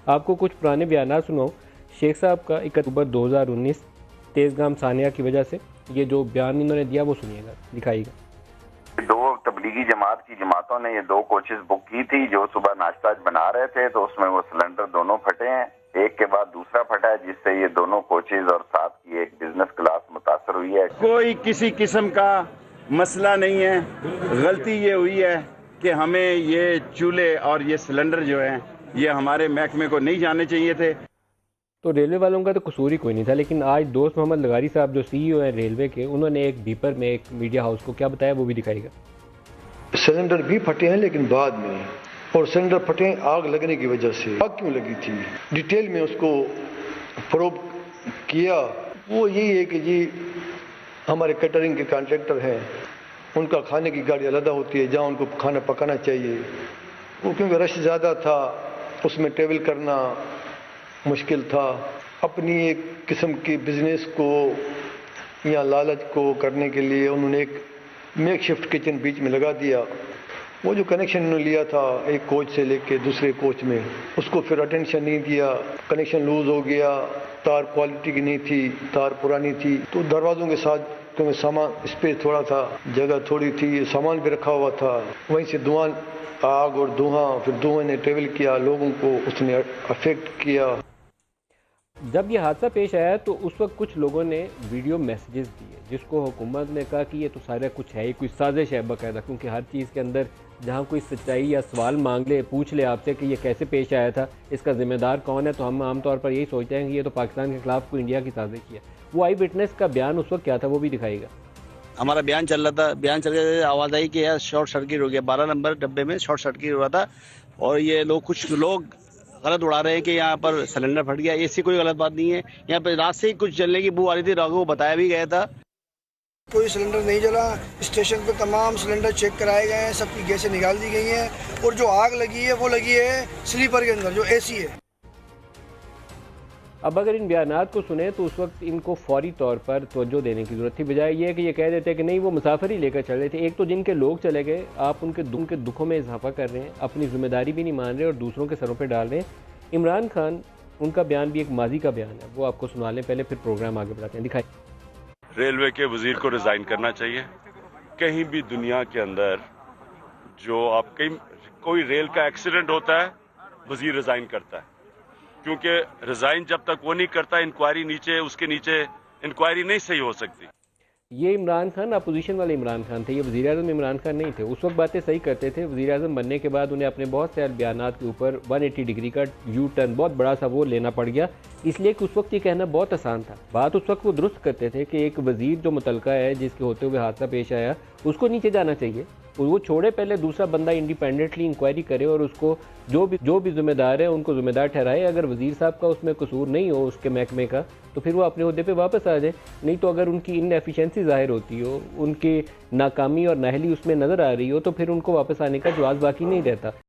आपको कुछ पुराने बयान सुनाऊँ शेख साहब का 1 अक्टूबर 2019 तेज़गाम सानिया की वजह से। ये जो बयान इन्होंने दिया वो सुनिएगा, दिखाइएगा। 2 तबलीगी जमात की जमातों ने ये 2 कोचेस बुक की थी जो सुबह नाश्ता बना रहे थे, तो उसमें वो सिलेंडर दोनों फटे हैं, एक के बाद दूसरा फटा है, जिससे ये दोनों कोचेस और साथ की एक बिजनेस क्लास मुतासर हुई है। कोई किसी किस्म का मसला नहीं है, गलती ये हुई है कि हमें ये चूल्हे और ये सिलेंडर जो हैं ये हमारे महकमे को नहीं जाने चाहिए थे। तो रेलवे वालों का तो कसूर ही कोई नहीं था, लेकिन आज दोस्त मोहम्मद लगारी साहब जो CEO हैं रेलवे के, उन्होंने एक बीपर में एक मीडिया हाउस को क्या बताया वो भी दिखाएगा। सिलेंडर भी फटे हैं लेकिन बाद में, और सिलेंडर फटे हैं आग लगने की वजह से। आग क्यों लगी थी डिटेल में उसको प्रोब किया। वो यही है कि जी हमारे कैटरिंग के कॉन्ट्रैक्टर हैं, उनका खाने की गाड़ी अलग होती है जहाँ उनको खाना पकाना चाहिए, वो क्योंकि रश ज़्यादा था उसमें टेबल करना मुश्किल था। अपनी एक किस्म की बिजनेस को या लालच को करने के लिए उन्होंने एक मेकशिफ्ट किचन बीच में लगा दिया। वो जो कनेक्शन उन्होंने लिया था एक कोच से लेके दूसरे कोच में, उसको फिर अटेंशन नहीं दिया, कनेक्शन लूज हो गया, तार क्वालिटी की नहीं थी, तार पुरानी थी, तो दरवाज़ों के साथ तो सामान स्पेस थोड़ा था, जगह थोड़ी थी, सामान भी रखा हुआ था, वहीं से धुआं, आग और धुआं, फिर धुएं ने ट्रेवल किया, लोगों को उसने अफेक्ट किया। जब ये हादसा पेश आया तो उस वक्त कुछ लोगों ने वीडियो मैसेजेस दिए, जिसको हुकूमत ने कहा कि ये तो सारा कुछ है ही, कोई साजिश है बाकायदा, क्योंकि हर चीज़ के अंदर जहाँ कोई सच्चाई या सवाल मांग ले, पूछ ले आपसे कि ये कैसे पेश आया था, इसका ज़िम्मेदार कौन है, तो हम आमतौर पर यही सोचते हैं कि ये तो पाकिस्तान के खिलाफ कोई इंडिया की साजिश है। वो आई विटनेस का बयान उस वक्त क्या था वो भी दिखाएगा। हमारा बयान चल रहा था, बयान चल रहे आवाज़ आई कि यार शॉर्ट सर्किट हो गया, 12 नंबर डब्बे में शॉर्ट सर्किट हुआ था, और ये लोग कुछ लोग गलत उड़ा रहे हैं कि यहाँ पर सिलेंडर फट गया। ऐसी कोई गलत बात नहीं है, यहाँ पर रात से ही कुछ जलने की बू आ रही थी, राघव को बताया भी गया था। कोई सिलेंडर नहीं जला, स्टेशन पे तमाम सिलेंडर चेक कराए गए हैं, सबकी गैसें निकाल दी गई हैं, और जो आग लगी है वो लगी है स्लीपर के अंदर जो AC है। अब अगर इन बयानात को सुने तो उस वक्त इनको फौरी तौर पर तवज्जो देने की ज़रूरत थी, बजाय ये कि ये कह देते कि नहीं वो मुसाफिर ही लेकर चल रहे थे। एक तो जिनके लोग चले गए, आप उनके दुखों में इजाफा कर रहे हैं, अपनी जिम्मेदारी भी नहीं मान रहे और दूसरों के सरों पर डाल रहे हैं। इमरान खान, उनका बयान भी एक माजी का बयान है, वो आपको सुना लें पहले, फिर प्रोग्राम आगे बढ़ाते हैं। दिखाई। रेलवे के वजीर को रिजाइन करना चाहिए। कहीं भी दुनिया के अंदर जो आप कहीं कोई रेल का एक्सीडेंट होता है, वजीर रिजाइन करता है, क्योंकि रिजाइन जब तक वो नहीं करता, इंक्वायरी नीचे, उसके नीचे इंक्वायरी नहीं सही हो सकती। ये इमरान खान अपोजिशन वाले इमरान खान थे, ये वज़ीर आज़म इमरान खान नहीं थे। उस वक्त बातें सही करते थे, वज़ीर आज़म बनने के बाद उन्हें अपने बहुत सारे बयानात के ऊपर 180 डिग्री का यू टर्न बहुत बड़ा सा वो लेना पड़ गया, इसलिए कि उस वक्त ये कहना बहुत आसान था। बात उस वक्त वो दुरुस्त करते थे कि एक वज़ीर जो मुतलका है, जिसके होते हुए हादसा पेश आया, उसको नीचे जाना चाहिए, वो छोड़े, पहले दूसरा बंदा इंडिपेंडेंटली इंक्वायरी करे और उसको जो भी जिम्मेदार है उनको जिम्मेदार ठहराए। अगर वज़ीर साहब का उसमें कसूर नहीं हो उसके महकमे का, तो फिर वो अपने ओहदे पे वापस आ जाए। नहीं तो अगर उनकी इनएफिशिएंसी ज़ाहिर होती हो, उनकी नाकामी और नाअहली उसमें नज़र आ रही हो, तो फिर उनको वापस आने का जवाब बाकी नहीं रहता।